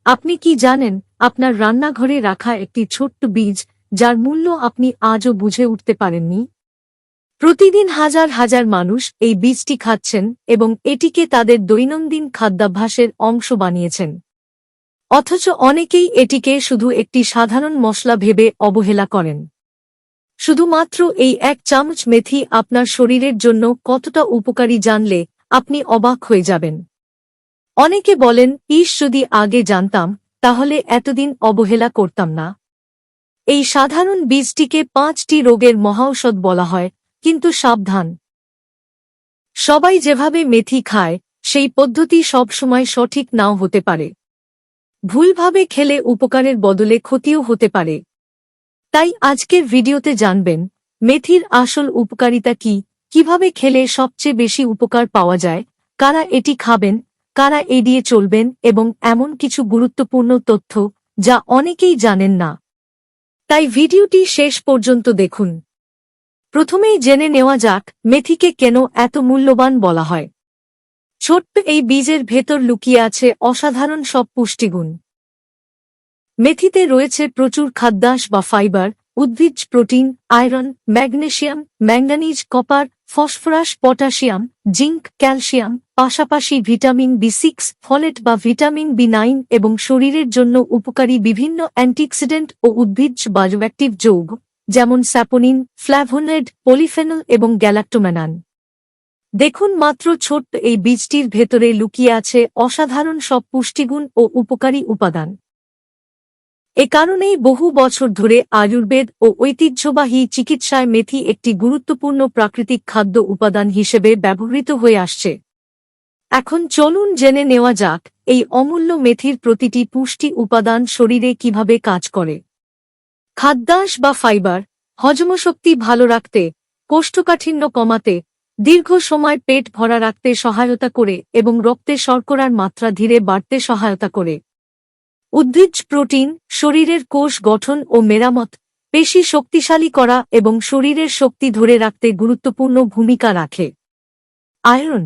আপনি কি জানেন, আপনার রান্নাঘরে রাখা একটি ছোট্ট বীজ, যার মূল্য আপনি আজও বুঝে উঠতে পারেননি? প্রতিদিন হাজার হাজার মানুষ এই বীজটি খাচ্ছেন এবং এটিকে তাদের দৈনন্দিন খাদ্যাভ্যাসের অংশ বানিয়েছেন। অথচ অনেকেই এটিকে শুধু একটি সাধারণ মশলা ভেবে অবহেলা করেন। শুধুমাত্র এই 1 চামচ মেথি আপনার শরীরের জন্য কতটা উপকারী জানলে আপনি অবাক হয়ে যাবেন। অনেকে বলেন, ইস, যদি আগে জানতাম তাহলে এতদিন অবহেলা করতাম না। এই সাধারণ বীজটিকে 5টি রোগের মহাঔষধ বলা হয়, কিন্তু সাবধান, সবাই যেভাবে মেথি খায় সেই পদ্ধতি সবসময় সঠিক নাও হতে পারে। ভুলভাবে খেলে উপকারের বদলে ক্ষতিও হতে পারে। তাই আজকের ভিডিওতে জানবেন মেথির আসল উপকারিতা কি, কিভাবে খেলে সবচেয়ে বেশি উপকার পাওয়া যায়, কারা এটি খাবেন, কারা এড়িয়ে চলবেন এবং এমন কিছু গুরুত্বপূর্ণ তথ্য যা অনেকেই জানেন না। তাই ভিডিওটি শেষ পর্যন্ত দেখুন। প্রথমেই জেনে নেওয়া যাক মেথিকে কেন এত মূল্যবান বলা হয়। ছোট্ট এই বীজের ভেতর লুকিয়ে আছে অসাধারণ সব পুষ্টিগুণ। মেথিতে রয়েছে প্রচুর খাদ্যাঁশ বা ফাইবার, উদ্ভিজ্জ protein, iron, magnesium, manganese, copper, phosphorus, potassium, zinc, calcium, পাশাপাশি ভিটামিন বি6, ফলেট বা ভিটামিন বি9 এবং শরীরের জন্য উপকারী বিভিন্ন অ্যান্টিঅক্সিডেন্ট ও উদ্ভিজ্জ বায়োঅ্যাক্টিভ যৌগ, যেমন স্যাপোনিন, ফ্ল্যাভোনয়েড, পলিফেনল এবং গ্যালাক্টোম্যানান। দেখুন, মাত্র ছোট্ট এই বীজটির ভেতরে লুকিয়ে আছে অসাধারণ সব পুষ্টিগুণ ও উপকারী উপাদান। এ কারণেই বহু বছর ধরে আয়ুর্বেদ ও ঐতিহ্যবাহী চিকিৎসায় মেথি একটি গুরুত্বপূর্ণ প্রাকৃতিক খাদ্য উপাদান হিসেবে ব্যবহৃত হয়ে আসছে। এখন চলুন জেনে নেওয়া যাক এই অমূল্য মেথির প্রতিটি পুষ্টি উপাদান শরীরে কিভাবে কাজ করে। খাদ্যাঁশ বা ফাইবার হজমশক্তি ভালো রাখতে, কোষ্ঠকাঠিন্য কমাতে, দীর্ঘ সময় পেট ভরা রাখতে সহায়তা করে এবং রক্তে শর্করার মাত্রা ধীরে বাড়তে সহায়তা করে। উদ্ভিজ্জ প্রোটিন শরীরের কোষ গঠন ও মেরামত, পেশি শক্তিশালী করা এবং শরীরের শক্তি ধরে রাখতে গুরুত্বপূর্ণ ভূমিকা রাখে। আয়রন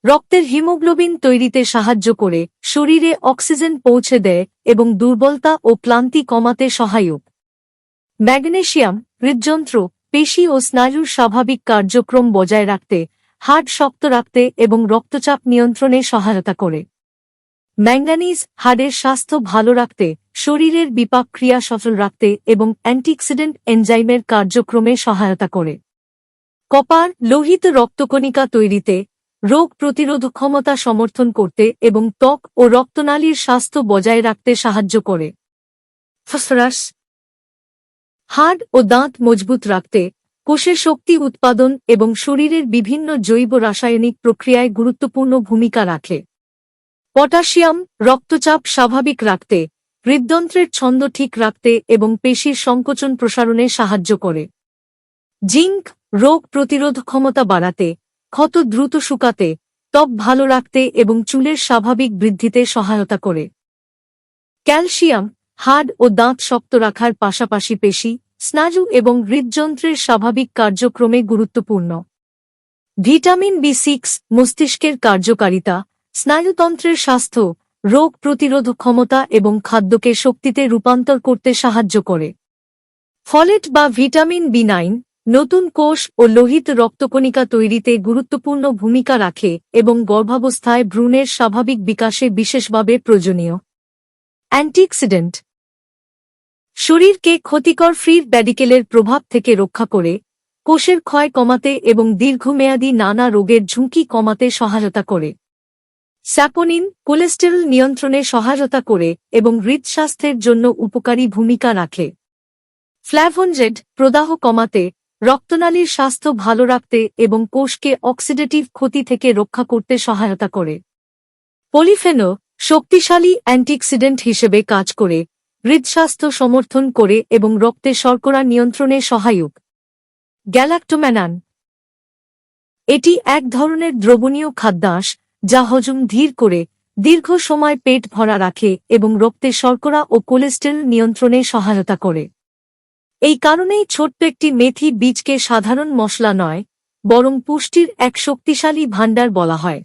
রক্তের হিমোগ্লোবিন তৈরিতে সাহায্য করে, শরীরে অক্সিজেন পৌঁছে দেয় এবং দুর্বলতা ও ক্লান্তি কমাতে সহায়ক। ম্যাগনেসিয়াম হৃদযন্ত্র, পেশি ও স্নায়ুর স্বাভাবিক কার্যক্রম বজায় রাখতে, হাড় শক্ত রাখতে এবং রক্তচাপ নিয়ন্ত্রণে সহায়তা করে। ম্যাঙ্গানিজ হাড়ের স্বাস্থ্য ভালো রাখতে, শরীরের বিপাক ক্রিয়া সফল রাখতে এবং অ্যান্টিঅক্সিডেন্ট এনজাইমের কার্যক্রমে সহায়তা করে। কপার লোহিত রক্তকণিকা তৈরিতে, রোগ প্রতিরোধ ক্ষমতা সমর্থন করতে এবং ত্বক ও রক্তনালীর স্বাস্থ্য বজায় রাখতে সাহায্য করে। ফসফরাস হাড় ও দাঁত মজবুত রাখতে, কোষের শক্তি উৎপাদন এবং শরীরের বিভিন্ন জৈব রাসায়নিক প্রক্রিয়ায় গুরুত্বপূর্ণ ভূমিকা রাখে। পটাশিয়াম রক্তচাপ স্বাভাবিক রাখতে, হৃদযন্ত্রের ছন্দ ঠিক রাখতে এবং পেশির সংকোচন প্রসারণে সাহায্য করে। জিঙ্ক রোগ প্রতিরোধ ক্ষমতা বাড়াতে, ক্ষত দ্রুত শুকাতে, ত্বক ভালো রাখতে এবং চুলের স্বাভাবিক বৃদ্ধিতে সহায়তা করে। ক্যালসিয়াম হাড় ও দাঁত শক্ত রাখার পাশাপাশি পেশি, স্নায়ু এবং হৃদযন্ত্রের স্বাভাবিক কার্যক্রমে গুরুত্বপূর্ণ। ভিটামিন বি6 মস্তিষ্কের কার্যকারিতা, স্নায়ুতন্ত্রের স্বাস্থ্য, রোগ প্রতিরোধ ক্ষমতা এবং খাদ্যকে শক্তিতে রূপান্তর করতে সাহায্য করে। ফলেট বা ভিটামিন বি9 নতুন কোষ ও লোহিত রক্তকণিকা তৈরিতে গুরুত্বপূর্ণ ভূমিকা রাখে এবং গর্ভাবস্থায় ভ্রূণের স্বাভাবিক বিকাশে বিশেষভাবে প্রয়োজনীয়। অ্যান্টিঅক্সিডেন্ট শরীরকে ক্ষতিকর ফ্রি র্যাডিকেলের প্রভাব থেকে রক্ষা করে, কোষের ক্ষয় কমাতে এবং দীর্ঘমেয়াদী নানা রোগের ঝুঁকি কমাতে সহায়তা করে। স্যাপোনিন কোলেস্টেরল নিয়ন্ত্রণে সহায়তা করে এবং হৃদস্বাস্থ্যের জন্য উপকারী ভূমিকা রাখে। ফ্ল্যাভোনয়েড প্রদাহ কমাতে, রক্তনালীর স্বাস্থ্য ভালো রাখতে এবং কোষকে অক্সিডেটিভ ক্ষতি থেকে রক্ষা করতে সহায়তা করে। পলিফেনল শক্তিশালী অ্যান্টিঅক্সিডেন্ট হিসেবে কাজ করে, হৃদস্বাস্থ্য সমর্থন করে এবং রক্তে শর্করা নিয়ন্ত্রণে সহায়ক। গ্যালাক্টোম্যানান এটি এক ধরনের দ্রবণীয় খাদ্যাঁশ যা হজম ধীর করে, দীর্ঘ সময় পেট ভরা রাখে এবং রক্তে শর্করা ও কোলেস্টেরল নিয়ন্ত্রণে সহায়তা করে। এই কারণেই ছোট্ট একটি মেথি বীজকে সাধারণ মশলা নয়, বরং পুষ্টির এক শক্তিশালী ভাণ্ডার বলা হয়।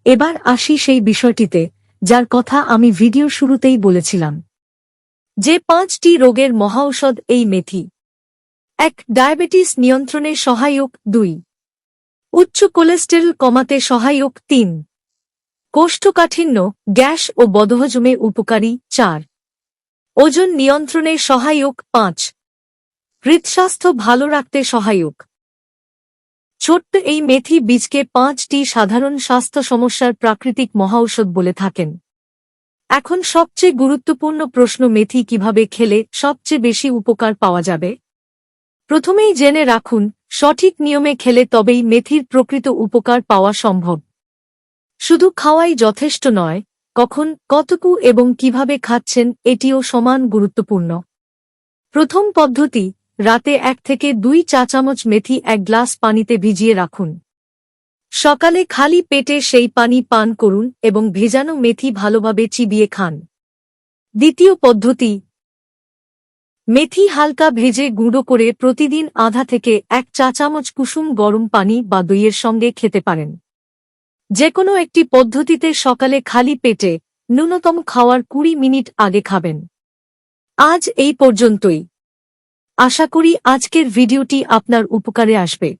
এবার আসি সেই বিষয়টিতে যার কথা আমি ভিডিও শুরুতেই বলেছিলাম। যে 5টি রোগের মহাঔষধ এই মেথি: 1. ডায়াবেটিস নিয়ন্ত্রণে সহায়ক। 2. উচ্চ কোলেস্টেরল কমাতে সহায়ক। 3. কোষ্ঠকাঠিন্য, গ্যাস ও বদহজমে উপকারী। 4. ওজন নিয়ন্ত্রণে সহায়ক। 5. হৃদস্বাস্থ্য ভালো রাখতে সহায়ক। ছোট্ট এই মেথি বীজকে 5টি সাধারণ স্বাস্থ্য সমস্যার প্রাকৃতিক মহাঔষধ বলে থাকেন। এখন সবচেয়ে গুরুত্বপূর্ণ প্রশ্ন, মেথি কিভাবে খেলে সবচেয়ে বেশি উপকার পাওয়া যাবে? প্রথমেই জেনে রাখুন, সঠিক নিয়মে খেলে তবেই মেথির প্রকৃত উপকার পাওয়া সম্ভব। শুধু খাওয়াই যথেষ্ট নয়, কখন, কতটুকু এবং কিভাবে খাচ্ছেন এটিও সমান গুরুত্বপূর্ণ। প্রথম পদ্ধতি: রাতে 1 থেকে 2 চা চামচ মেথি 1 গ্লাস পানিতে ভিজিয়ে রাখুন। সকালে খালি পেটে সেই পানি পান করুন এবং ভেজানো মেথি ভালোভাবে চিবিয়ে খান। দ্বিতীয় পদ্ধতি: মেথি হালকা ভেজে গুঁড়ো করে প্রতিদিন আধা থেকে 1 চা চামচ কুসুম গরম পানি বা দইয়ের সঙ্গে খেতে পারেন। যেকোনো একটি পদ্ধতিতে সকালে খালি পেটে ন্যূনতম খাওয়ার 20 মিনিট আগে খাবেন। আজ এই পর্যন্তই। আশা করি আজকের ভিডিওটি আপনার উপকারে আসবে।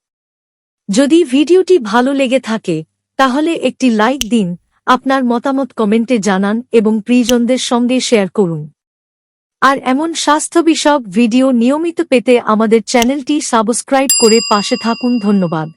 যদি ভিডিওটি ভালো লেগে থাকে তাহলে একটি লাইক দিন, আপনার মতামত কমেন্টে জানান এবং প্রিয়জনদের সঙ্গে শেয়ার করুন। আর এমন স্বাস্থ্য বিষয়ক ভিডিও নিয়মিত পেতে আমাদের চ্যানেলটি সাবস্ক্রাইব করে পাশে থাকুন। ধন্যবাদ।